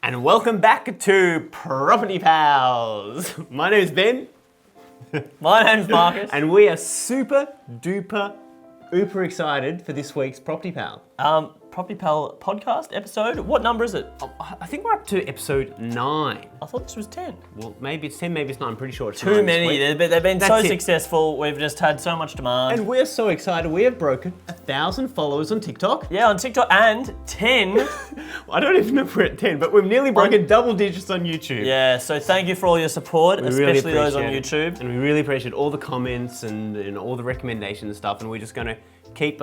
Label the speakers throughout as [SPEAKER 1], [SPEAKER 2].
[SPEAKER 1] And welcome back to Property Palz. My name's Ben.
[SPEAKER 2] My name's Marcus.
[SPEAKER 1] And we are super duper uber excited for this week's Property Pal.
[SPEAKER 2] Property Palz podcast episode. What number is it?
[SPEAKER 1] I think we're up to episode 9.
[SPEAKER 2] I thought this was 10.
[SPEAKER 1] Well, maybe it's 10, maybe it's 9. I'm pretty sure it's 9
[SPEAKER 2] Too
[SPEAKER 1] this
[SPEAKER 2] many.
[SPEAKER 1] week.
[SPEAKER 2] They've been
[SPEAKER 1] That's
[SPEAKER 2] so
[SPEAKER 1] it.
[SPEAKER 2] successful. We've just had so much demand.
[SPEAKER 1] And we're so excited. We have broken 1,000 followers on TikTok.
[SPEAKER 2] Yeah, on TikTok, and 10.
[SPEAKER 1] I don't even know if we're at 10, but we've nearly broken double digits on YouTube.
[SPEAKER 2] Yeah, so thank you for all your support,
[SPEAKER 1] We really
[SPEAKER 2] especially those on
[SPEAKER 1] appreciate it.
[SPEAKER 2] YouTube.
[SPEAKER 1] And we really appreciate all the comments and all the recommendations and stuff. And we're just going to keep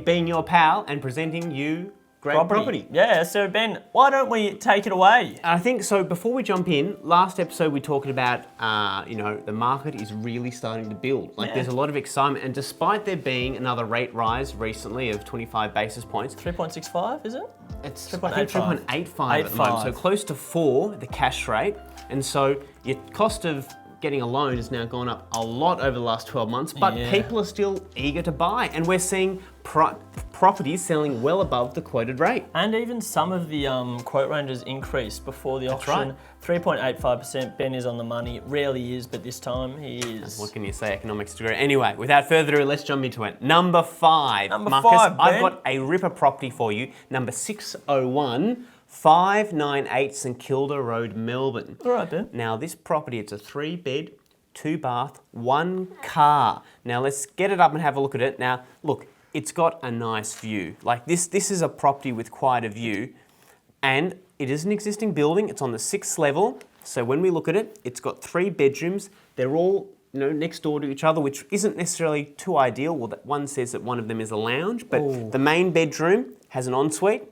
[SPEAKER 1] being your pal and presenting you great property.
[SPEAKER 2] Yeah, so Ben, why don't we take it away?
[SPEAKER 1] I think so. Before we jump in, last episode we talked about, the market is really starting to build. There's a lot of excitement, and despite there being another rate rise recently of 25 basis points,
[SPEAKER 2] 3.65, is it?
[SPEAKER 1] it's
[SPEAKER 2] 3.85.
[SPEAKER 1] 3.85 at the moment, so close to 4, the cash rate, and so your cost of getting a loan has now gone up a lot over the last 12 months, but people are still eager to buy, and we're seeing properties selling well above the quoted rate.
[SPEAKER 2] And even some of the quote ranges increased before the auction.
[SPEAKER 1] Right.
[SPEAKER 2] 3.85%. Ben is on the money. Rarely is, but this time he is.
[SPEAKER 1] What can you say, economics degree? Anyway, without further ado, let's jump into it. Number 5.
[SPEAKER 2] Number
[SPEAKER 1] Marcus,
[SPEAKER 2] 5,
[SPEAKER 1] I've
[SPEAKER 2] Ben.
[SPEAKER 1] got a ripper property for you. Number 601, 598 St Kilda Road, Melbourne.
[SPEAKER 2] All right, Ben.
[SPEAKER 1] Now, this property, it's a 3-bed, 2-bath, 1 car. Now, let's get it up and have a look at it. Now, look, it's got a nice view. Like this is a property with quite a view, and it is an existing building. It's on the 6th level. So when we look at it, it's got 3 bedrooms. They're all next door to each other, which isn't necessarily too ideal. Well, that one says that one of them is a lounge, but the main bedroom has an ensuite.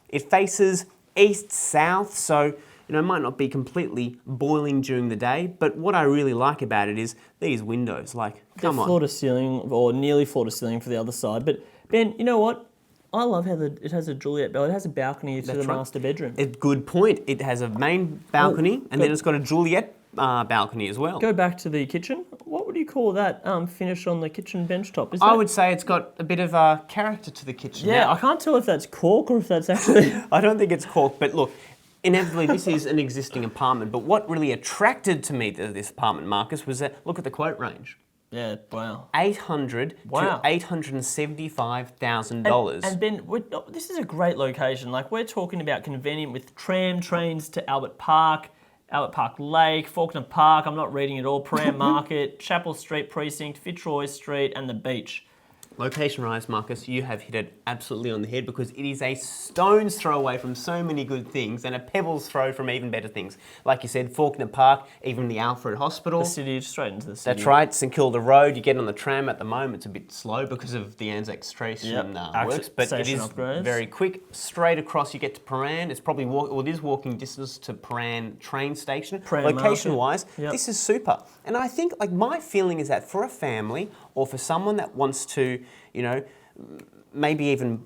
[SPEAKER 1] It faces east-south, so it might not be completely boiling during the day, but what I really like about it is these windows. Come on.
[SPEAKER 2] Floor to ceiling, or nearly floor to ceiling for the other side. But Ben, you know what? I love how it has a Juliet bell. It has a balcony to the master bedroom.
[SPEAKER 1] A good point. It has a main balcony, and then it's got a Juliet balcony as well.
[SPEAKER 2] Go back to the kitchen. What would you call that finish on the kitchen bench top?
[SPEAKER 1] I would say it's got a bit of character to the kitchen.
[SPEAKER 2] Yeah,
[SPEAKER 1] Now,
[SPEAKER 2] I can't tell if that's cork or if that's actually...
[SPEAKER 1] I don't think it's cork, but look, inevitably this is an existing apartment, but what really attracted to me to this apartment, Marcus, was that, look at the quote range.
[SPEAKER 2] Yeah, wow.
[SPEAKER 1] $800,000 to $875,000.
[SPEAKER 2] And Ben, this is a great location. We're talking about convenient with tram trains to Albert Park Lake, Faulkner Park, I'm not reading it all, Prahran Market, Chapel Street Precinct, Fitzroy Street, and the beach.
[SPEAKER 1] Location-wise, Marcus, you have hit it absolutely on the head because it is a stone's throw away from so many good things and a pebble's throw from even better things. Like you said, Faulkner Park, even the Alfred Hospital.
[SPEAKER 2] The city, straight into the city.
[SPEAKER 1] That's right, St Kilda Road. You get on the tram at the moment, it's a bit slow because of the Anzac Station works, but it is
[SPEAKER 2] upgrades.
[SPEAKER 1] Very quick. Straight across, you get to Prahran. It's probably it is walking distance to Prahran train station.
[SPEAKER 2] Prahran
[SPEAKER 1] Location-wise, this is super. And I think, my feeling is that for a family or for someone that wants to, maybe even,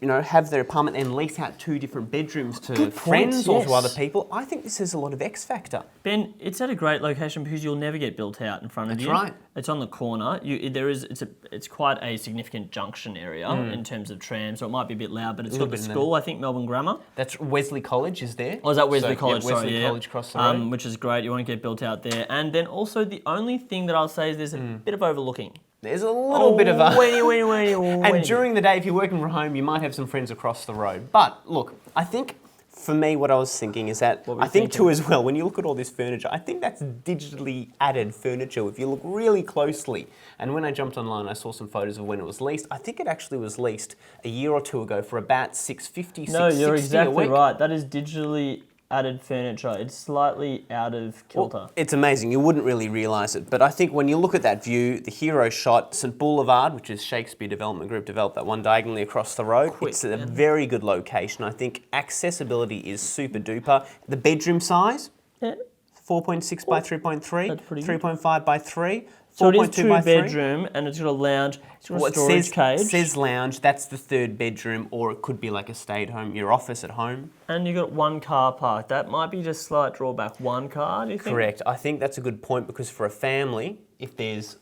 [SPEAKER 1] have their apartment and lease out 2 different bedrooms to friends or to other people, I think this has a lot of X factor.
[SPEAKER 2] Ben, it's at a great location because you'll never get built out in front of you.
[SPEAKER 1] That's right.
[SPEAKER 2] It's on the corner. It's quite a significant junction area in terms of trams, so it might be a bit loud, but it's got the school, I think Melbourne Grammar.
[SPEAKER 1] That's Wesley College is there.
[SPEAKER 2] Oh, is that Wesley College?
[SPEAKER 1] Yeah, Wesley College across the road.
[SPEAKER 2] Which is great. You want to get built out there. And then also the only thing that I'll say is there's a bit of overlooking.
[SPEAKER 1] There's a little bit of a...
[SPEAKER 2] And
[SPEAKER 1] And during the day, if you're working from home, you might have some friends across the road. But look, I think for me, what I was thinking is that too as well, when you look at all this furniture, I think that's digitally added furniture if you look really closely. And when I jumped online, I saw some photos of when it was leased. I think it actually was leased a year or 2 ago for about $650, $660
[SPEAKER 2] No, you're exactly
[SPEAKER 1] a week.
[SPEAKER 2] right. That is digitally added furniture. It's slightly out of kilter.
[SPEAKER 1] Well, it's amazing. You wouldn't really realise it. But I think when you look at that view, the hero shot, St Boulevard, which is Shakespeare Development Group, developed that one diagonally across the road. It's a very good location. I think accessibility is super duper. The bedroom size, 4.6 by 3.3,
[SPEAKER 2] That's pretty
[SPEAKER 1] 3.5 by 3.
[SPEAKER 2] So it is
[SPEAKER 1] 4.2 by 3.
[SPEAKER 2] 2-bedroom and it's got a lounge. It's got a storage cage.
[SPEAKER 1] It says lounge. That's the 3rd bedroom, or it could be like a stay-at-home, your office at home.
[SPEAKER 2] And you've got 1 car park. That might be just slight drawback. 1 car, do you think?
[SPEAKER 1] Correct. I think that's a good point because for a family, if there's,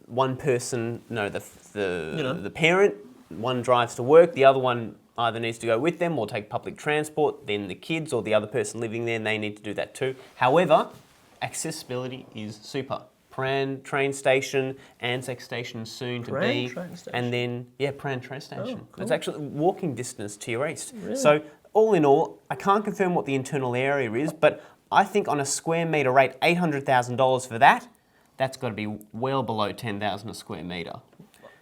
[SPEAKER 1] one person, the parent, one drives to work, the other one either needs to go with them or take public transport. Then the kids or the other person living there, they need to do that too. However, accessibility is super. Prahran train station, Anzac station soon to
[SPEAKER 2] Prahran
[SPEAKER 1] be.
[SPEAKER 2] train station.
[SPEAKER 1] And then, Prahran train station.
[SPEAKER 2] cool.
[SPEAKER 1] It's actually walking distance to your east.
[SPEAKER 2] Really?
[SPEAKER 1] So all in all, I can't confirm what the internal area is, but I think on a square metre rate, $800,000 for that, that's got to be well below 10,000 a square metre.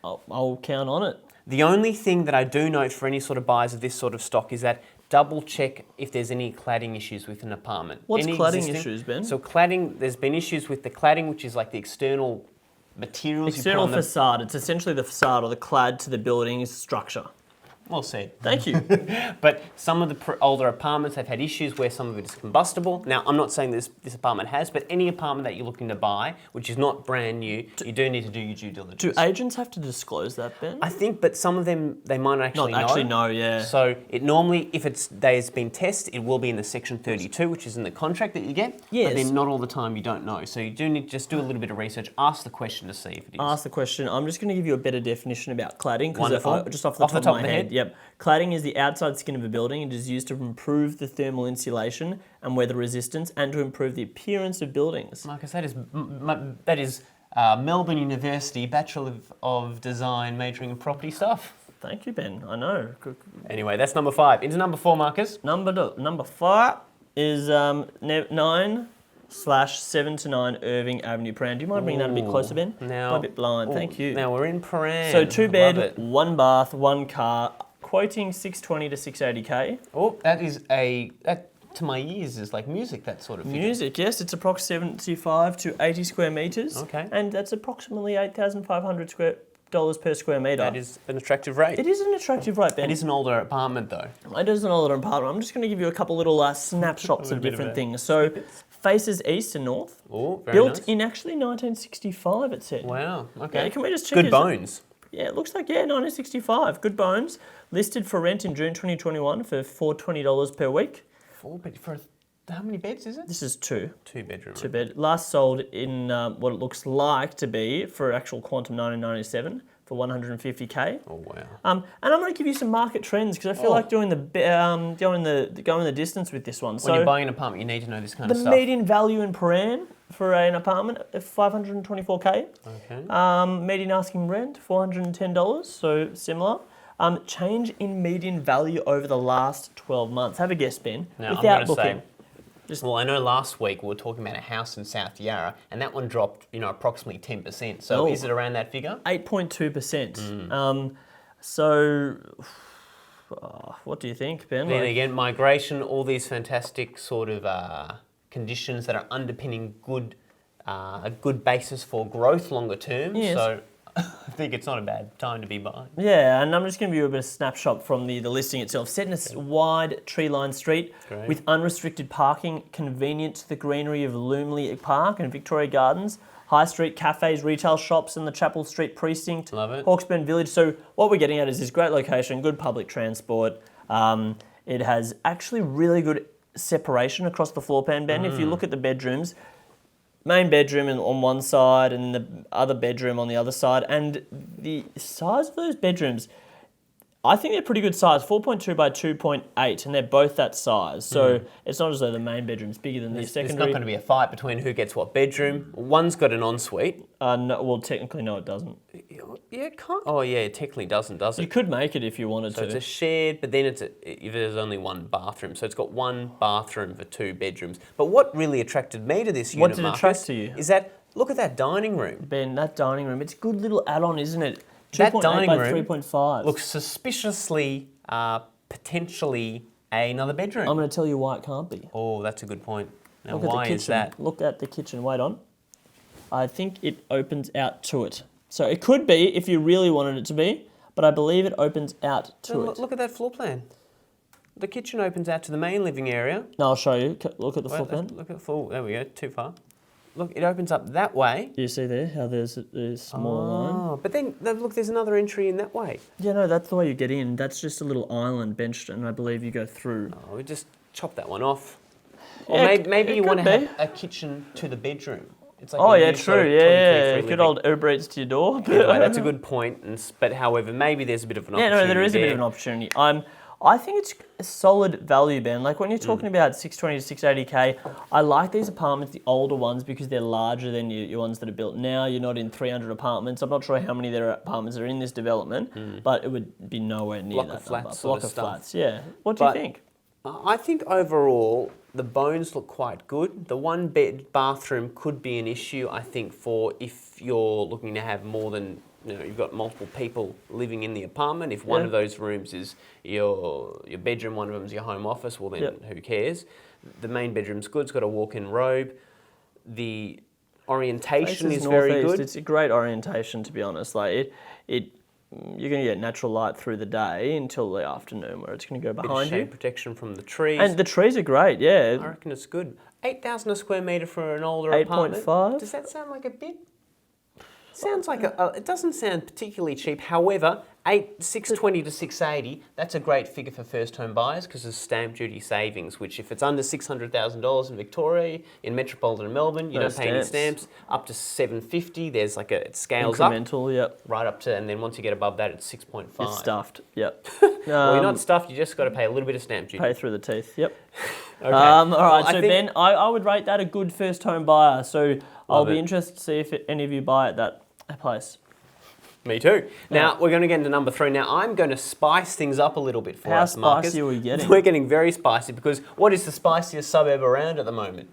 [SPEAKER 2] I'll count on it.
[SPEAKER 1] The only thing that I do note for any sort of buyers of this sort of stock is that double check if there's any cladding issues with an apartment.
[SPEAKER 2] What's
[SPEAKER 1] Any
[SPEAKER 2] cladding issues, Ben?
[SPEAKER 1] So cladding, there's been issues with the cladding, which is like the external materials
[SPEAKER 2] External
[SPEAKER 1] you put on
[SPEAKER 2] facade. It's essentially the facade or the clad to the building's structure.
[SPEAKER 1] Well said.
[SPEAKER 2] Thank you.
[SPEAKER 1] But some of the older apartments have had issues where some of it is combustible. Now, I'm not saying this apartment has, but any apartment that you're looking to buy, which is not brand new, you do need to do your due diligence.
[SPEAKER 2] Do agents have to disclose that, Ben?
[SPEAKER 1] I think, but some of them, they might actually know.
[SPEAKER 2] Not actually know, yeah.
[SPEAKER 1] So it normally, if there's been tested, it will be in the Section 32, which is in the contract that you get.
[SPEAKER 2] Yes.
[SPEAKER 1] But then not all the time you don't know. So you do need to just do a little bit of research, ask the question to see if it is.
[SPEAKER 2] Ask the question. I'm just going to give you a better definition about cladding.
[SPEAKER 1] Wonderful.
[SPEAKER 2] Just off the top of my head.
[SPEAKER 1] head.
[SPEAKER 2] Yep. Cladding is the outside skin of a building. It is used to improve the thermal insulation and weather resistance and to improve the appearance of buildings.
[SPEAKER 1] Marcus, that is Melbourne University Bachelor of Design majoring in property stuff.
[SPEAKER 2] Thank you, Ben. I know.
[SPEAKER 1] Anyway, that's number 5. Into number 4, Marcus.
[SPEAKER 2] Number 5 is 9/7 to 9 Irving Avenue, Prahran. Do you mind bringing that a bit closer, Ben?
[SPEAKER 1] Now,
[SPEAKER 2] I'm a bit blind. Thank you.
[SPEAKER 1] Now we're in Prahran.
[SPEAKER 2] So 2
[SPEAKER 1] Love
[SPEAKER 2] bed,
[SPEAKER 1] it.
[SPEAKER 2] 1 bath, 1 car, quoting 620 to 680k.
[SPEAKER 1] Oh, that to my ears is like music, that sort of figure.
[SPEAKER 2] Music, yes, it's approximately 75 to 80 square metres.
[SPEAKER 1] Okay.
[SPEAKER 2] And that's approximately $8,500 per square metre.
[SPEAKER 1] That is an attractive rate.
[SPEAKER 2] It is an attractive rate, Ben.
[SPEAKER 1] It is an older apartment though.
[SPEAKER 2] It is an older apartment. I'm just going to give you a couple little snapshots of
[SPEAKER 1] bit of
[SPEAKER 2] different
[SPEAKER 1] a-
[SPEAKER 2] things. So, faces east and north.
[SPEAKER 1] Oh, very
[SPEAKER 2] Built
[SPEAKER 1] nice.
[SPEAKER 2] in actually 1965, it said.
[SPEAKER 1] Wow, okay.
[SPEAKER 2] Yeah, can we just check
[SPEAKER 1] Good
[SPEAKER 2] his-
[SPEAKER 1] bones.
[SPEAKER 2] Yeah, it looks like, 1965. Good bones. Listed for rent in June 2021 for $420 per week.
[SPEAKER 1] 4 bed for how many beds is it?
[SPEAKER 2] This is 2.
[SPEAKER 1] 2 bedroom.
[SPEAKER 2] 2 bed. Last sold in what it looks like to be for actual quantum 1997 for 150k.
[SPEAKER 1] Oh wow.
[SPEAKER 2] And I'm going to give you some market trends because I feel like going the distance with this one.
[SPEAKER 1] When
[SPEAKER 2] So
[SPEAKER 1] you're buying an apartment, you need to know this kind
[SPEAKER 2] the
[SPEAKER 1] of stuff.
[SPEAKER 2] median value in Prahran for an apartment, 524k.
[SPEAKER 1] Okay.
[SPEAKER 2] Median asking rent, $410, so similar. Change in median value over the last 12 months. Have a guess, Ben,
[SPEAKER 1] Now,
[SPEAKER 2] without
[SPEAKER 1] I'm going
[SPEAKER 2] looking.
[SPEAKER 1] to say, well, I know last week we were talking about a house in South Yarra, and that one dropped, approximately 10%. So
[SPEAKER 2] Oh.
[SPEAKER 1] is it around that figure?
[SPEAKER 2] 8.2%. What do you think, Ben?
[SPEAKER 1] Then
[SPEAKER 2] Like-
[SPEAKER 1] again, migration, all these fantastic sort of conditions that are underpinning a good basis for growth longer term.
[SPEAKER 2] Yes.
[SPEAKER 1] So I think it's not a bad time to be buying.
[SPEAKER 2] Yeah, and I'm just going to give you a bit of snapshot from the listing itself. Set in a wide tree-lined street
[SPEAKER 1] Great.
[SPEAKER 2] with unrestricted parking, convenient to the greenery of Lumley Park and Victoria Gardens, high street cafes, retail shops in the Chapel Street precinct,
[SPEAKER 1] Love it.
[SPEAKER 2] Hawkesburn Village. So what we're getting at is this great location, good public transport. It has actually really good separation across the floor plan, Ben. If you look at the bedrooms, main bedroom on one side and the other bedroom on the other side. And the size of those bedrooms, I think they're pretty good size, 4.2 by 2.8, and they're both that size. So it's not as though the main bedroom's bigger than the
[SPEAKER 1] There's
[SPEAKER 2] secondary.
[SPEAKER 1] not going to be a fight between who gets what bedroom. One's got an ensuite.
[SPEAKER 2] No, well, technically, no, it doesn't.
[SPEAKER 1] Yeah, it can't. Oh, yeah, it technically doesn't, does
[SPEAKER 2] You
[SPEAKER 1] it?
[SPEAKER 2] could make it if you wanted
[SPEAKER 1] So
[SPEAKER 2] to.
[SPEAKER 1] it's a shared, but then if there's only one bathroom. So it's got one bathroom for 2 bedrooms. But what really attracted me to this
[SPEAKER 2] What
[SPEAKER 1] unit,
[SPEAKER 2] did
[SPEAKER 1] Marcus,
[SPEAKER 2] attract to you?
[SPEAKER 1] is that, look at that dining room.
[SPEAKER 2] Ben, that dining room, it's a good little add-on, isn't it?
[SPEAKER 1] That
[SPEAKER 2] 2.8
[SPEAKER 1] dining
[SPEAKER 2] by
[SPEAKER 1] room
[SPEAKER 2] 3.5.
[SPEAKER 1] Looks suspiciously, potentially another bedroom.
[SPEAKER 2] I'm going to tell you why it can't be.
[SPEAKER 1] Oh, that's a good point. Now,
[SPEAKER 2] Look at
[SPEAKER 1] why
[SPEAKER 2] the
[SPEAKER 1] is
[SPEAKER 2] kitchen.
[SPEAKER 1] that?
[SPEAKER 2] Look at the kitchen. Wait on. I think it opens out to it. So it could be if you really wanted it to be, but I believe it opens out to
[SPEAKER 1] Look,
[SPEAKER 2] it.
[SPEAKER 1] look at that floor plan. The kitchen opens out to the main living area.
[SPEAKER 2] No, I'll show you. Look at the floor
[SPEAKER 1] Wait,
[SPEAKER 2] plan.
[SPEAKER 1] look at full. There we go. Too far. Look, it opens up that way.
[SPEAKER 2] You see there how there's a small line?
[SPEAKER 1] Oh, but then look, there's another entry in that way.
[SPEAKER 2] Yeah, no, that's the way you get in. That's just a little island benched, and I believe you go through.
[SPEAKER 1] Oh, we just chop that one off. Or
[SPEAKER 2] Yeah,
[SPEAKER 1] maybe
[SPEAKER 2] it
[SPEAKER 1] you want
[SPEAKER 2] could
[SPEAKER 1] to
[SPEAKER 2] be.
[SPEAKER 1] have a kitchen to the bedroom. It's like
[SPEAKER 2] Oh
[SPEAKER 1] a
[SPEAKER 2] yeah,
[SPEAKER 1] new sort of
[SPEAKER 2] true.
[SPEAKER 1] 23
[SPEAKER 2] Yeah,
[SPEAKER 1] free
[SPEAKER 2] good
[SPEAKER 1] living.
[SPEAKER 2] old Uber Eats to your door.
[SPEAKER 1] Anyway, that's a good point. But however, maybe there's a bit of an
[SPEAKER 2] Yeah,
[SPEAKER 1] opportunity
[SPEAKER 2] no, there is a bit
[SPEAKER 1] there.
[SPEAKER 2] of an opportunity. I think it's a solid value, Ben. Like when you're talking about 620 to 680k, I like these apartments, the older ones, because they're larger than your ones that are built now. You're not in 300 apartments. I'm not sure how many there are apartments are in this development, but it would be nowhere near
[SPEAKER 1] Block
[SPEAKER 2] that
[SPEAKER 1] of flats
[SPEAKER 2] number.
[SPEAKER 1] sort
[SPEAKER 2] Block
[SPEAKER 1] of
[SPEAKER 2] of
[SPEAKER 1] stuff.
[SPEAKER 2] flats, yeah. What do you think?
[SPEAKER 1] I think overall the bones look quite good. The one bed bathroom could be an issue, I think, for if you're looking to have more than, you've got multiple people living in the apartment. If one of those rooms is your bedroom, one of them is your home office, well then who cares? The main bedroom's good, it's got a walk-in robe. The orientation is very good.
[SPEAKER 2] It's a great orientation, to be honest. Like you're going to get natural light through the day until the afternoon, where it's going to go behind you.
[SPEAKER 1] Shade protection from the trees.
[SPEAKER 2] And the trees are great, yeah.
[SPEAKER 1] I reckon it's good. 8,000 a square metre for an older apartment.
[SPEAKER 2] 8.5.
[SPEAKER 1] Does that sound like a bit? Sounds like it doesn't sound particularly cheap. However, 620 to 680, that's a great figure for first home buyers because there's stamp duty savings, which if it's under $600,000 in Victoria, in metropolitan Melbourne, you don't pay any stamps. Up to 750, there's like it scales up.
[SPEAKER 2] Incremental, yep.
[SPEAKER 1] Right up to, and then once you get above that, it's 6.5.
[SPEAKER 2] It's stuffed, yep.
[SPEAKER 1] Well, you're not stuffed, you just got to pay a little bit of stamp duty.
[SPEAKER 2] Pay through the teeth, yep.
[SPEAKER 1] Okay.
[SPEAKER 2] All right,
[SPEAKER 1] Well,
[SPEAKER 2] so Ben, I would rate that a good first home buyer. So I'll be interested to see if any of you buy at that place.
[SPEAKER 1] Me too. Now, we're going to get into number 3. Now, I'm going to spice things up a little bit for us, Marcus.
[SPEAKER 2] How spicy are we getting?
[SPEAKER 1] We're getting very spicy because what is the spiciest suburb around at the moment?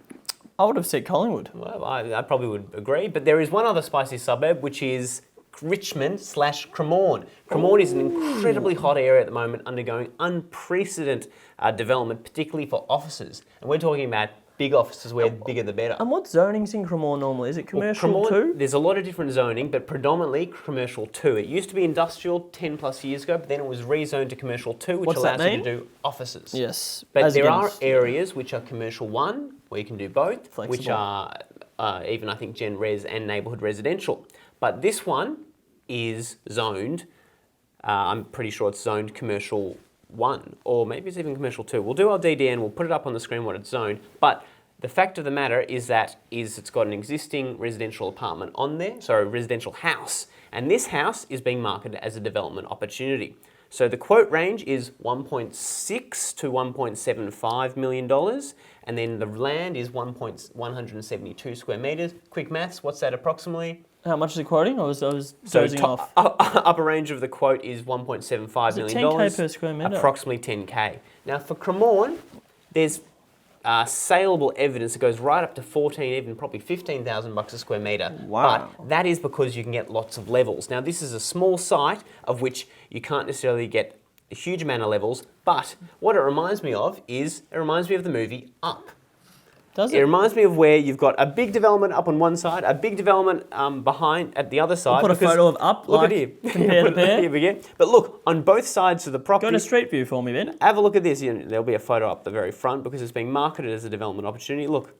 [SPEAKER 2] I would have said Collingwood.
[SPEAKER 1] Well, I probably would agree, but there is one other spicy suburb, which is Richmond/Cremorne. Cremorne is an incredibly hot area at the moment, undergoing unprecedented development, particularly for offices. And we're talking about big offices where bigger the better.
[SPEAKER 2] And what zoning's in Cremorne normally? Is it commercial too?
[SPEAKER 1] There's a lot of different zoning, but predominantly commercial 2. It used to be industrial 10 plus years ago, but then it was rezoned to commercial 2, which allows you to do offices.
[SPEAKER 2] Yes.
[SPEAKER 1] But there are areas which are commercial 1, where you can do both,
[SPEAKER 2] Flexible.
[SPEAKER 1] which are even, I think, gen res and neighbourhood residential. But this one is zoned, I'm pretty sure it's zoned commercial 1, or maybe it's even commercial 2. We'll do our DDN, we'll put it up on the screen what it's zoned, but the fact of the matter is that it's got an existing residential apartment on there, residential house, and this house is being marketed as a development opportunity. So the quote range is $1.6 to $1.75 million, and then the land is 172 square metres. Quick maths, what's that approximately?
[SPEAKER 2] How much is it quoting? I was dozing off.
[SPEAKER 1] Upper range of the quote is $1.75 million.
[SPEAKER 2] 10k per square metre?
[SPEAKER 1] Approximately 10k. Now for Cremorne, there's saleable evidence that goes right up to 14, even probably 15,000 bucks a square metre.
[SPEAKER 2] Wow.
[SPEAKER 1] But that is because you can get lots of levels. Now this is a small site of which you can't necessarily get a huge amount of levels, but what it reminds me of is, it reminds me of the movie Up.
[SPEAKER 2] Does it?
[SPEAKER 1] It reminds me of where you've got a big development up on one side, a big development behind at the other side.
[SPEAKER 2] We'll put a photo of Up,
[SPEAKER 1] look
[SPEAKER 2] like,
[SPEAKER 1] at here.
[SPEAKER 2] compare to pair.
[SPEAKER 1] Here we go. But look, on both sides of the property.
[SPEAKER 2] Go to Street View for me, Ben.
[SPEAKER 1] Have a look at this. There'll be a photo up the very front because it's being marketed as a development opportunity. Look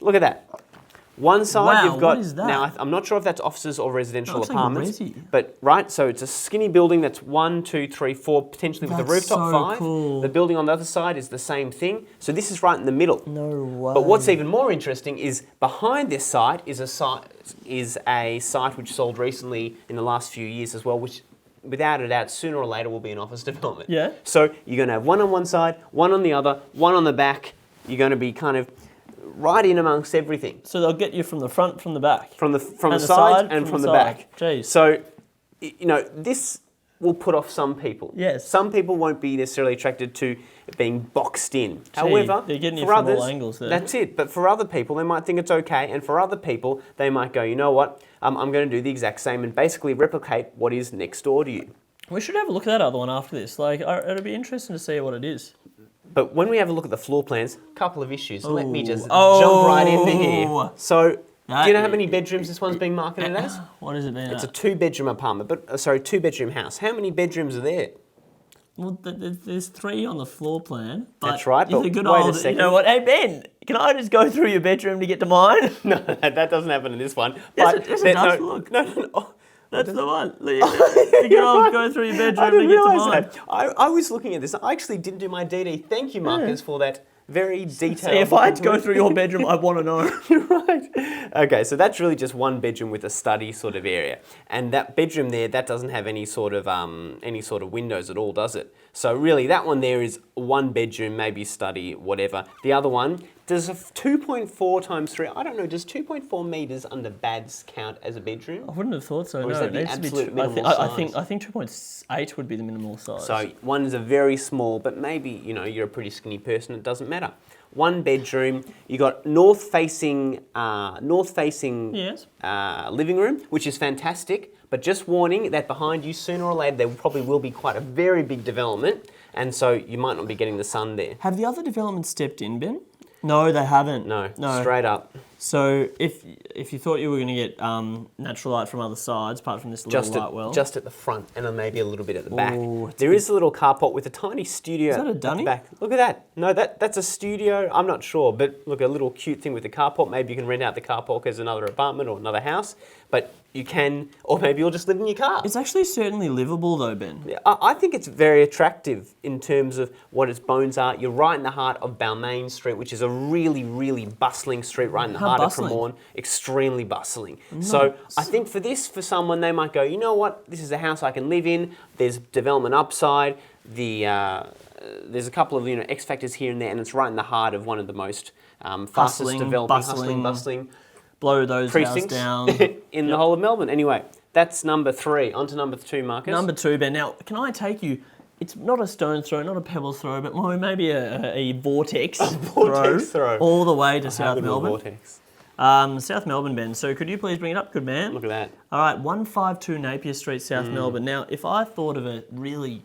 [SPEAKER 1] at that. One side
[SPEAKER 2] Wow,
[SPEAKER 1] you've got,
[SPEAKER 2] what is that?
[SPEAKER 1] now I'm not sure if that's offices or residential
[SPEAKER 2] Looks like
[SPEAKER 1] apartments,
[SPEAKER 2] resi.
[SPEAKER 1] but right, so it's a skinny building that's 1, 2, 3, 4, potentially with a
[SPEAKER 2] That's
[SPEAKER 1] rooftop
[SPEAKER 2] so
[SPEAKER 1] 5.
[SPEAKER 2] cool.
[SPEAKER 1] The building on the other side is the same thing. So this is right in the middle.
[SPEAKER 2] No way.
[SPEAKER 1] But what's even more interesting is behind this site is a site which sold recently in the last few years as well, which without a doubt sooner or later will be an office development.
[SPEAKER 2] Yeah.
[SPEAKER 1] So you're going to have one on one side, one on the other, one on the back. You're going to be kind of right in amongst everything.
[SPEAKER 2] So they'll get you from the front, from the back.
[SPEAKER 1] From the side and from the back.
[SPEAKER 2] Jeez.
[SPEAKER 1] So, this will put off some people.
[SPEAKER 2] Yes.
[SPEAKER 1] Some people won't be necessarily attracted to being boxed in. However,
[SPEAKER 2] they're getting you
[SPEAKER 1] for
[SPEAKER 2] from
[SPEAKER 1] others,
[SPEAKER 2] all angles there.
[SPEAKER 1] that's it. But for other people, they might think it's okay. And for other people, they might go, you know what, I'm going to do the exact same and basically replicate what is next door to you.
[SPEAKER 2] We should have a look at that other one after this. It'll be interesting to see what it is.
[SPEAKER 1] But when we have a look at the floor plans, a couple of issues. Let me just jump right into here. So, do you know how many bedrooms this one's being marketed as?
[SPEAKER 2] What is it being?
[SPEAKER 1] It's a 2-bedroom apartment, but 2-bedroom house. How many bedrooms are there?
[SPEAKER 2] Well, there's 3 on the floor plan. But
[SPEAKER 1] That's right,
[SPEAKER 2] It's
[SPEAKER 1] but
[SPEAKER 2] a good
[SPEAKER 1] wait a
[SPEAKER 2] old.
[SPEAKER 1] second.
[SPEAKER 2] You know what? Hey Ben, can I just go through your bedroom to get to mine?
[SPEAKER 1] No, that doesn't happen in this one.
[SPEAKER 2] Yes,
[SPEAKER 1] But
[SPEAKER 2] it does.
[SPEAKER 1] no,
[SPEAKER 2] Look.
[SPEAKER 1] No.
[SPEAKER 2] That's the one. You can all go through your
[SPEAKER 1] I
[SPEAKER 2] bedroom to
[SPEAKER 1] didn't
[SPEAKER 2] get to
[SPEAKER 1] realise
[SPEAKER 2] mine.
[SPEAKER 1] that. I was looking at this. I actually didn't do my DD. Thank you, Marcus, for that very detailed.
[SPEAKER 2] See, if I had to go through your bedroom, I'd want to know.
[SPEAKER 1] Right. Okay, so that's really just one bedroom with a study sort of area, and that bedroom there, that doesn't have any sort of windows at all, does it? So really, that one there is one bedroom, maybe study, whatever. The other one does a 2.4 times 3. I don't know. Does 2.4 meters under BADS count as a bedroom?
[SPEAKER 2] I wouldn't have thought so.
[SPEAKER 1] Or is
[SPEAKER 2] No,
[SPEAKER 1] that
[SPEAKER 2] it
[SPEAKER 1] the
[SPEAKER 2] needs to be
[SPEAKER 1] absolute minimal size?
[SPEAKER 2] I think 2.8 would be the minimal size.
[SPEAKER 1] So one is a very small, but maybe you're a pretty skinny person. It doesn't matter. One bedroom. You got north-facing
[SPEAKER 2] Yes.
[SPEAKER 1] living room, which is fantastic. But just warning that behind you, sooner or later, there probably will be quite a very big development, and so you might not be getting the sun there.
[SPEAKER 2] Have the other developments stepped in, Ben? No, they haven't.
[SPEAKER 1] No, straight up.
[SPEAKER 2] So if you thought you were going to get natural light from other sides, apart from this little light well,
[SPEAKER 1] just at the front, and then maybe a little bit at the back.
[SPEAKER 2] Ooh,
[SPEAKER 1] There is a little carport with a tiny studio
[SPEAKER 2] Is that a
[SPEAKER 1] at the
[SPEAKER 2] dunny?
[SPEAKER 1] back. Look at that. No, that's a studio. I'm not sure, but look, a little cute thing with the carport. Maybe you can rent out the carport as another apartment or another house, but you can, or maybe you'll just live in your car.
[SPEAKER 2] it's actually certainly livable though, Ben.
[SPEAKER 1] Yeah, I think it's very attractive in terms of what its bones are. You're right in the heart of Balmain Street, which is a really, really bustling street right in the
[SPEAKER 2] How
[SPEAKER 1] heart
[SPEAKER 2] bustling?
[SPEAKER 1] of Cremorne. Extremely bustling. So I think for someone, they might go, you know what, this is a house I can live in. There's development upside. There's a couple of X factors here and there, and it's right in the heart of one of the most fastest
[SPEAKER 2] Hustling,
[SPEAKER 1] developing,
[SPEAKER 2] bustling. Blow those houses
[SPEAKER 1] precincts
[SPEAKER 2] down.
[SPEAKER 1] in the whole of Melbourne. Anyway, that's number 3. On to number 2, Marcus.
[SPEAKER 2] Number 2, Ben. Now, can I take you? It's not a stone throw, not a pebble throw, but more maybe a vortex,
[SPEAKER 1] throw.
[SPEAKER 2] all the way to
[SPEAKER 1] How
[SPEAKER 2] South
[SPEAKER 1] good of a
[SPEAKER 2] Melbourne.
[SPEAKER 1] vortex.
[SPEAKER 2] South Melbourne, Ben. So could you please bring it up? Good man.
[SPEAKER 1] Look at that.
[SPEAKER 2] All right, 152 Napier Street, South Melbourne. Now, if I thought of a really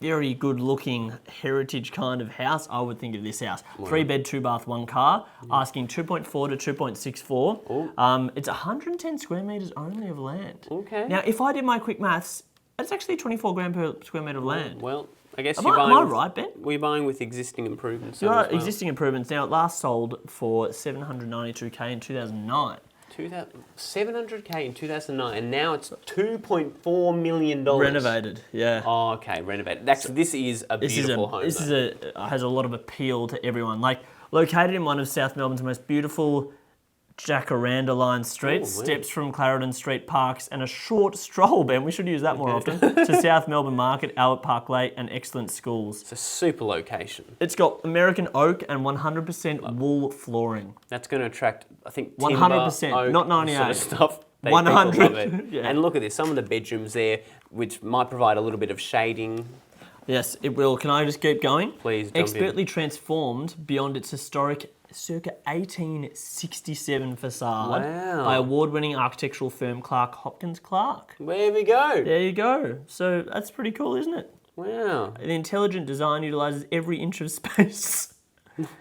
[SPEAKER 2] very good-looking heritage kind of house, I would think of this house. 3-bed, 2-bath, 1 car, asking 2.4 to 2.64. It's 110 square metres only of land.
[SPEAKER 1] Okay.
[SPEAKER 2] Now, if I did my quick maths, that's actually 24 grand per square metre of land.
[SPEAKER 1] Well, I guess
[SPEAKER 2] Am
[SPEAKER 1] you're
[SPEAKER 2] I
[SPEAKER 1] buying.
[SPEAKER 2] right, Ben?
[SPEAKER 1] We're buying with existing improvements.
[SPEAKER 2] There
[SPEAKER 1] as
[SPEAKER 2] are
[SPEAKER 1] well.
[SPEAKER 2] existing improvements. Now, it last sold for 792k in 2009.
[SPEAKER 1] 700k in 2009, and now it's $2.4 million.
[SPEAKER 2] Renovated, yeah.
[SPEAKER 1] Oh, okay, renovated. This is a beautiful home.
[SPEAKER 2] This has a lot of appeal to everyone. Like, located in one of South Melbourne's most beautiful jacaranda-lined streets,
[SPEAKER 1] Oh, wow.
[SPEAKER 2] steps from Clarendon Street parks, and a short stroll, Ben, we should use that more often, to South Melbourne Market, Albert Park Lake, and excellent schools.
[SPEAKER 1] It's a super location.
[SPEAKER 2] It's got American oak and 100% wool flooring.
[SPEAKER 1] That's going to attract, I think, timber,
[SPEAKER 2] 100%,
[SPEAKER 1] oak,
[SPEAKER 2] not
[SPEAKER 1] sort
[SPEAKER 2] 98.
[SPEAKER 1] of stuff.
[SPEAKER 2] 100,
[SPEAKER 1] People love it.
[SPEAKER 2] yeah.
[SPEAKER 1] And look at this, some of the bedrooms there, which might provide a little bit of shading.
[SPEAKER 2] Yes, it will. Can I just keep going?
[SPEAKER 1] Please, jump in.
[SPEAKER 2] Expertly transformed beyond its historic circa 1867 facade
[SPEAKER 1] Wow.
[SPEAKER 2] by award-winning architectural firm Clark Hopkins Clark.
[SPEAKER 1] There we go.
[SPEAKER 2] There you go. So that's pretty cool, isn't it?
[SPEAKER 1] Wow.
[SPEAKER 2] The intelligent design utilises every inch of space.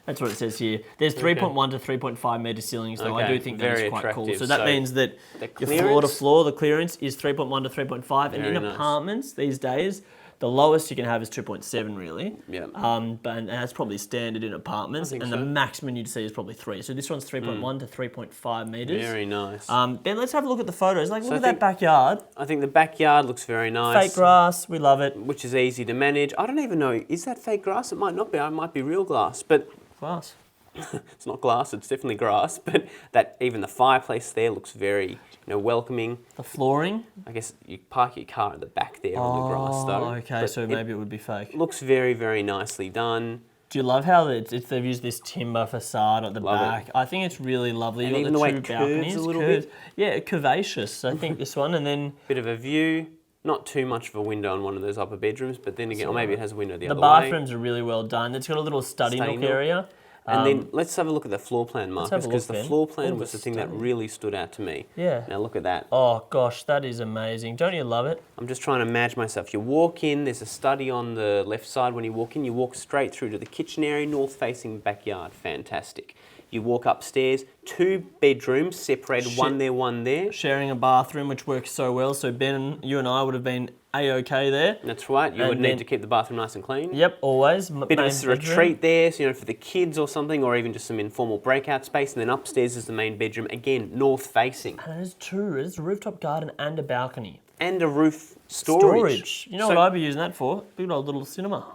[SPEAKER 2] That's what it says here. There's 3.1 to 3.5 metre ceilings, though. I
[SPEAKER 1] Okay,
[SPEAKER 2] do think that
[SPEAKER 1] very
[SPEAKER 2] is quite cool.
[SPEAKER 1] attractive.
[SPEAKER 2] So that
[SPEAKER 1] So
[SPEAKER 2] means that
[SPEAKER 1] the
[SPEAKER 2] your floor to
[SPEAKER 1] clearance-
[SPEAKER 2] floor, the clearance is 3.1 to 3.5. And
[SPEAKER 1] Very
[SPEAKER 2] in
[SPEAKER 1] nice.
[SPEAKER 2] apartments these days, the lowest you can have is 2.7, really.
[SPEAKER 1] Yeah.
[SPEAKER 2] And that's probably standard in apartments.
[SPEAKER 1] think
[SPEAKER 2] And
[SPEAKER 1] so.
[SPEAKER 2] the maximum you'd see is probably 3. So this one's 3.1 to 3.5 metres.
[SPEAKER 1] Very nice.
[SPEAKER 2] Ben, let's have a look at the photos. Like, look
[SPEAKER 1] I
[SPEAKER 2] at that
[SPEAKER 1] think-
[SPEAKER 2] backyard.
[SPEAKER 1] I think the backyard looks very nice.
[SPEAKER 2] Fake grass, we love it.
[SPEAKER 1] Which is easy to manage. I don't even know, is that fake grass? It might not be. It might be real glass, but
[SPEAKER 2] Glass.
[SPEAKER 1] it's not glass. It's definitely grass. But that even the fireplace there looks very, welcoming.
[SPEAKER 2] The flooring.
[SPEAKER 1] I guess you park your car at the back there on the grass, though.
[SPEAKER 2] Okay,
[SPEAKER 1] But
[SPEAKER 2] so maybe it would be fake.
[SPEAKER 1] looks very, very nicely done.
[SPEAKER 2] Do you love how they've used this timber facade at the
[SPEAKER 1] Love it.
[SPEAKER 2] back? I think it's really lovely.
[SPEAKER 1] And
[SPEAKER 2] You've
[SPEAKER 1] even
[SPEAKER 2] got
[SPEAKER 1] the way
[SPEAKER 2] two
[SPEAKER 1] it curves
[SPEAKER 2] balconies.
[SPEAKER 1] a little
[SPEAKER 2] curves. Yeah, curvaceous. I think this one, and then
[SPEAKER 1] Bit of a view. Not too much of a window on one of those upper bedrooms, but then again, or maybe it has a window the
[SPEAKER 2] the
[SPEAKER 1] other way.
[SPEAKER 2] bathrooms are really well done. It's got a little study
[SPEAKER 1] Study
[SPEAKER 2] nook
[SPEAKER 1] nook.
[SPEAKER 2] area.
[SPEAKER 1] And then let's have a look at the floor plan,
[SPEAKER 2] have
[SPEAKER 1] Marcus,
[SPEAKER 2] a
[SPEAKER 1] because
[SPEAKER 2] look,
[SPEAKER 1] the
[SPEAKER 2] Ben.
[SPEAKER 1] floor plan
[SPEAKER 2] All
[SPEAKER 1] was
[SPEAKER 2] the
[SPEAKER 1] the thing that
[SPEAKER 2] study.
[SPEAKER 1] really stood out to me.
[SPEAKER 2] Yeah.
[SPEAKER 1] Now look at that.
[SPEAKER 2] Oh gosh, that is amazing. Don't you love it?
[SPEAKER 1] I'm just trying to imagine myself. You walk in, there's a study on the left side when you walk in. You walk straight through to the kitchen area, north-facing backyard. Fantastic. You walk upstairs, 2 bedrooms separated, one there, one there.
[SPEAKER 2] Sharing a bathroom, which works so well. So Ben, you and I would have been A-OK there.
[SPEAKER 1] That's right. You
[SPEAKER 2] And
[SPEAKER 1] would need
[SPEAKER 2] then-
[SPEAKER 1] to keep the bathroom nice and clean.
[SPEAKER 2] Yep, always.
[SPEAKER 1] Bit of
[SPEAKER 2] Main
[SPEAKER 1] a
[SPEAKER 2] bedroom.
[SPEAKER 1] retreat there, so, for the kids or something, or even just some informal breakout space. And then upstairs is the main bedroom, again, north-facing.
[SPEAKER 2] And it is true. It is a rooftop garden and a balcony.
[SPEAKER 1] And a roof storage.
[SPEAKER 2] You know
[SPEAKER 1] So-
[SPEAKER 2] what I'd be using that for? Big old little cinema.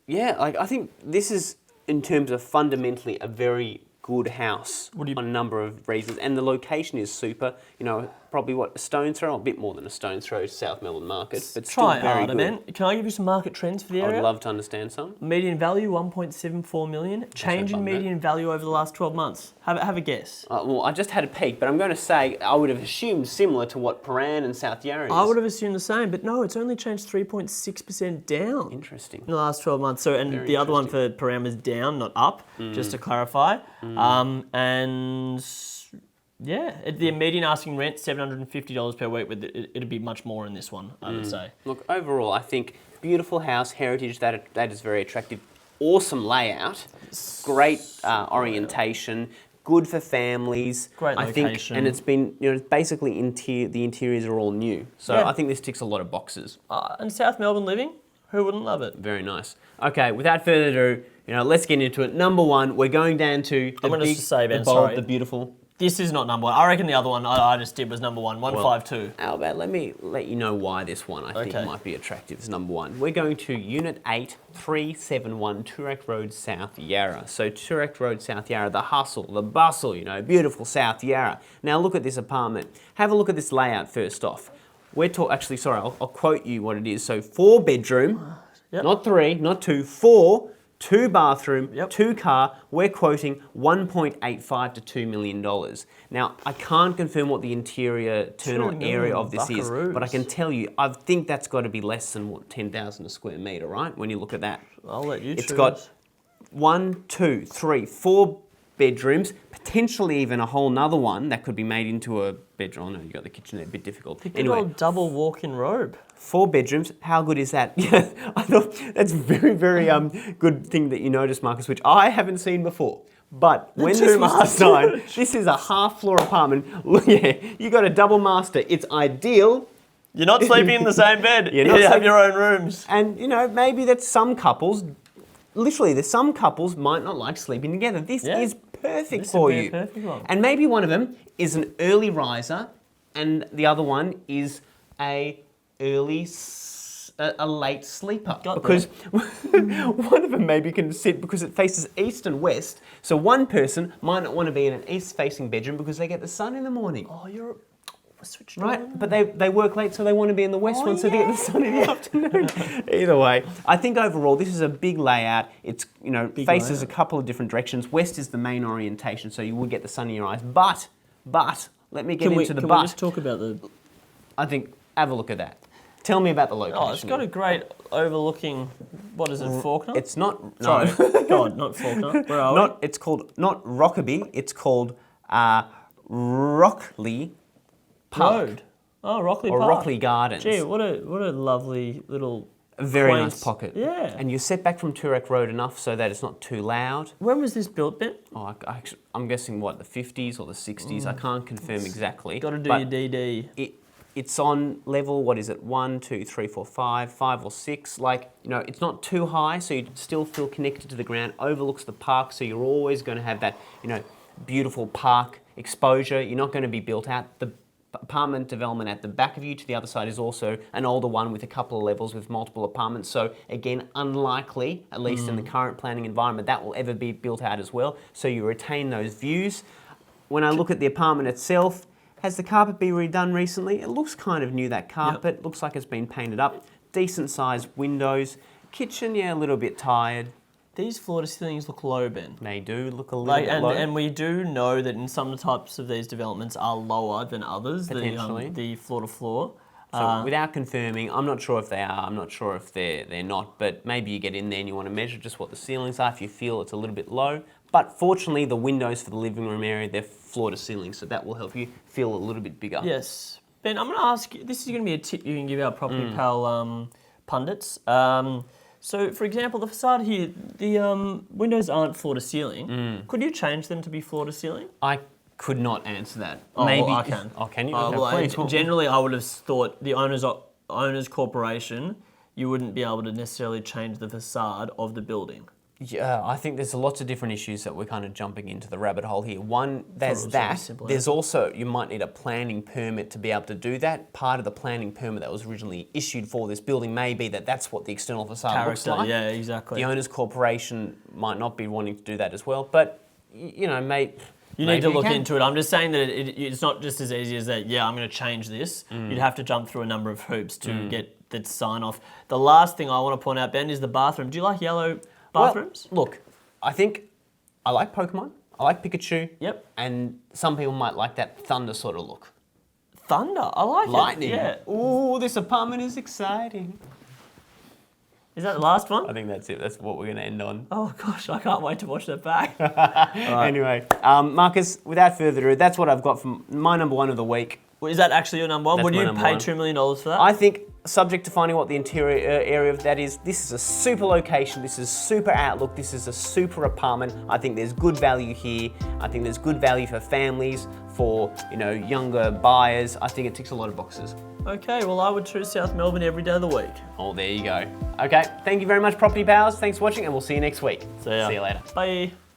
[SPEAKER 1] Yeah, I think this is in terms of fundamentally a very good house on a number of reasons, and the location is super. You know, probably a stone's throw, a bit more than a stone's throw to South Melbourne market, but still
[SPEAKER 2] Try
[SPEAKER 1] very
[SPEAKER 2] harder,
[SPEAKER 1] good.
[SPEAKER 2] man. Can I give you some market trends for the area?
[SPEAKER 1] I'd love to understand some.
[SPEAKER 2] Median value 1.74 million. Change in median value over the last 12 months. Have a guess.
[SPEAKER 1] Well, I just had a peek, but I'm going to say I would have assumed similar to what Prahran and South Yarra is.
[SPEAKER 2] I would have assumed the same, but no, it's only changed 3.6% down.
[SPEAKER 1] Interesting.
[SPEAKER 2] In the last 12 months. So, and
[SPEAKER 1] Very
[SPEAKER 2] the other one for Prahran was down, not up, just to clarify. And yeah, the median asking rent $750 per week. But it'd be much more in this one, I would say.
[SPEAKER 1] Look, overall, I think beautiful house, heritage. That is very attractive. Awesome layout, great orientation. Good for families.
[SPEAKER 2] Great
[SPEAKER 1] I think,
[SPEAKER 2] location.
[SPEAKER 1] and it's been, you know, basically the interiors are all new. So
[SPEAKER 2] Yeah.
[SPEAKER 1] I think this ticks a lot of boxes.
[SPEAKER 2] And South Melbourne living, who wouldn't love it?
[SPEAKER 1] Very nice. Okay, without further ado, you know, let's get into it. Number one, we're going down to the
[SPEAKER 2] I'm gonna
[SPEAKER 1] big,
[SPEAKER 2] just say, Ben,
[SPEAKER 1] the bold,
[SPEAKER 2] sorry.
[SPEAKER 1] the beautiful.
[SPEAKER 2] This is not number one. I reckon the other one I just did was number one, 152.
[SPEAKER 1] Albert, let me let you know why this one I think
[SPEAKER 2] Okay.
[SPEAKER 1] might be attractive. It's number one. We're going to Unit 8, 371 Toorak Road, South Yarra. So Toorak Road, South Yarra, the hustle, the bustle, you know, beautiful South Yarra. Now look at this apartment. Have a look at this layout first off. Actually, sorry, I'll quote you what it is. So 4 bedroom,
[SPEAKER 2] Yep.
[SPEAKER 1] not 3, not 2, 4, 2 bathroom,
[SPEAKER 2] Yep.
[SPEAKER 1] 2 car. We're quoting $1.85 to $2 million. Now, I can't confirm what the interior internal
[SPEAKER 2] 2
[SPEAKER 1] area
[SPEAKER 2] million
[SPEAKER 1] of this is, but I
[SPEAKER 2] buckaroos.
[SPEAKER 1] can tell you, I think that's got to be less than what 10,000 a square metre, right? When you look at that,
[SPEAKER 2] I'll let you choose.
[SPEAKER 1] it's got 1, 2, 3, 4 bedrooms, potentially even a whole nother one that could be made into a bedroom. Oh no, you got the kitchen there, a bit difficult.
[SPEAKER 2] Good
[SPEAKER 1] Anyway,
[SPEAKER 2] old double walk-in robe.
[SPEAKER 1] 4 bedrooms. How good is that? Yeah, I thought that's very, very good thing that you noticed, Marcus, which I haven't seen before. But when this
[SPEAKER 2] two
[SPEAKER 1] was
[SPEAKER 2] masters.
[SPEAKER 1] designed, this is a half-floor apartment. Yeah, you got a double master. It's ideal.
[SPEAKER 2] You're not sleeping in the same bed.
[SPEAKER 1] You're
[SPEAKER 2] You
[SPEAKER 1] not
[SPEAKER 2] have
[SPEAKER 1] sleeping-
[SPEAKER 2] your own rooms.
[SPEAKER 1] And, you know, maybe that some couples, literally, there's some couples might not like sleeping together. This
[SPEAKER 2] Yeah.
[SPEAKER 1] is perfect
[SPEAKER 2] This
[SPEAKER 1] for
[SPEAKER 2] would be a
[SPEAKER 1] you.
[SPEAKER 2] perfect one.
[SPEAKER 1] And maybe one of them is an early riser, and the other one is a late sleeper.
[SPEAKER 2] Got
[SPEAKER 1] Because one of them maybe can sit because it faces east and west. So one person might not want to be in an east-facing bedroom because they get the sun in the morning.
[SPEAKER 2] Oh, you're switched
[SPEAKER 1] Right,
[SPEAKER 2] on.
[SPEAKER 1] but they work late, so they want to be in the west one, so they get the sun in the afternoon. Either way, I think overall this is a big layout. It's, you know, faces a couple of different directions. West is the main orientation, so you will get the sun in your eyes. But let me get into the
[SPEAKER 2] Can
[SPEAKER 1] but.
[SPEAKER 2] we just talk about the...
[SPEAKER 1] I think have a look at that. Tell me about the location.
[SPEAKER 2] Oh, it's got a great overlooking... What is it, Faulkner?
[SPEAKER 1] It's not.
[SPEAKER 2] Sorry,
[SPEAKER 1] No,
[SPEAKER 2] go on, not Faulkner. Where are
[SPEAKER 1] not. It's called not Rockaby. It's called Rockley Park.
[SPEAKER 2] Road. Oh, Rockley
[SPEAKER 1] Or
[SPEAKER 2] Park.
[SPEAKER 1] Rockley Gardens.
[SPEAKER 2] Gee, what a lovely little...
[SPEAKER 1] A very
[SPEAKER 2] quaint-
[SPEAKER 1] nice pocket.
[SPEAKER 2] Yeah.
[SPEAKER 1] And you're set back from Toorak Road enough so that it's not too loud.
[SPEAKER 2] When was this built, Ben?
[SPEAKER 1] Oh, I'm guessing what, the 50s or the 60s. I can't confirm exactly.
[SPEAKER 2] Got to do
[SPEAKER 1] but
[SPEAKER 2] your DD.
[SPEAKER 1] It's on level, what is it, 1, 2, 3, 4, 5 or 6. Like, you know, it's not too high, so you still feel connected to the ground, overlooks the park, so you're always going to have that, you know, beautiful park exposure. You're not going to be built out. The apartment development at the back of you to the other side is also an older one with a couple of levels with multiple apartments. So again, unlikely, at least in the current planning environment, that will ever be built out as well. So you retain those views. When I look at the apartment itself, has the carpet been redone recently? It looks kind of new, that carpet. Looks like it's been painted up. Decent sized windows. Kitchen, yeah, a little bit tired.
[SPEAKER 2] These floor to ceilings look low, Ben.
[SPEAKER 1] They do look a little bit low.
[SPEAKER 2] And we do know that in some types of these developments are lower than others.
[SPEAKER 1] Potentially.
[SPEAKER 2] The floor to floor.
[SPEAKER 1] So without confirming, I'm not sure if they are, I'm not sure if they're not, but maybe you get in there and you want to measure just what the ceilings are if you feel it's a little bit low. But fortunately, the windows for the living room area, they're floor to ceiling, so that will help you feel a little bit bigger.
[SPEAKER 2] Yes. Ben, I'm going to ask you, this is going to be a tip you can give our Property Pal pundits. So, for example, the facade here, the windows aren't floor to ceiling. Could you change them to be floor to ceiling?
[SPEAKER 1] I could not answer that.
[SPEAKER 2] Oh,
[SPEAKER 1] Maybe
[SPEAKER 2] well, I can.
[SPEAKER 1] Oh, can you?
[SPEAKER 2] Well,
[SPEAKER 1] Okay, please.
[SPEAKER 2] generally, I would have thought the owners corporation, you wouldn't be able to necessarily change the facade of the building.
[SPEAKER 1] Yeah, I think there's lots of different issues that we're kind of jumping into the rabbit hole here. One, there's
[SPEAKER 2] was
[SPEAKER 1] that.
[SPEAKER 2] really simple,
[SPEAKER 1] There's also, you might need a planning permit to be able to do that. Part of the planning permit that was originally issued for this building may be that that's what the external facade looks
[SPEAKER 2] Character,
[SPEAKER 1] like.
[SPEAKER 2] yeah, exactly.
[SPEAKER 1] The owner's corporation might not be wanting to do that as well, but, you know,
[SPEAKER 2] You need to look into it. I'm just saying that it's not just as easy as that, yeah, I'm going to change this. You'd have to jump through a number of hoops to get that sign off. The last thing I want to point out, Ben, is the bathroom. Do you like yellow bathrooms?
[SPEAKER 1] Well, look, I think I like Pokemon. I like Pikachu.
[SPEAKER 2] Yep.
[SPEAKER 1] And some people might like that thunder sort of look.
[SPEAKER 2] Thunder, I like
[SPEAKER 1] Lightning.
[SPEAKER 2] it. Yeah.
[SPEAKER 1] Ooh, this apartment is exciting.
[SPEAKER 2] Is that the last one?
[SPEAKER 1] I think that's it. That's what we're going to end on.
[SPEAKER 2] Oh gosh, I can't wait to watch that back.
[SPEAKER 1] Anyway, Marcus, without further ado, that's what I've got from my number one of the week.
[SPEAKER 2] Well, is that actually your number one?
[SPEAKER 1] That's
[SPEAKER 2] Would
[SPEAKER 1] my
[SPEAKER 2] you
[SPEAKER 1] number
[SPEAKER 2] pay
[SPEAKER 1] one.
[SPEAKER 2] $2 million for that?
[SPEAKER 1] I think, subject to finding what the interior area of that is, this is a super location, this is super outlook, this is a super apartment. I think there's good value here. I think there's good value for families, for, you know, younger buyers. I think it ticks a lot of boxes.
[SPEAKER 2] Okay, well, I would choose South Melbourne every day of the week.
[SPEAKER 1] Oh, there you go. Okay, thank you very much, Property Palz. Thanks for watching, and we'll see you next week.
[SPEAKER 2] See ya.
[SPEAKER 1] See you later.
[SPEAKER 2] Bye.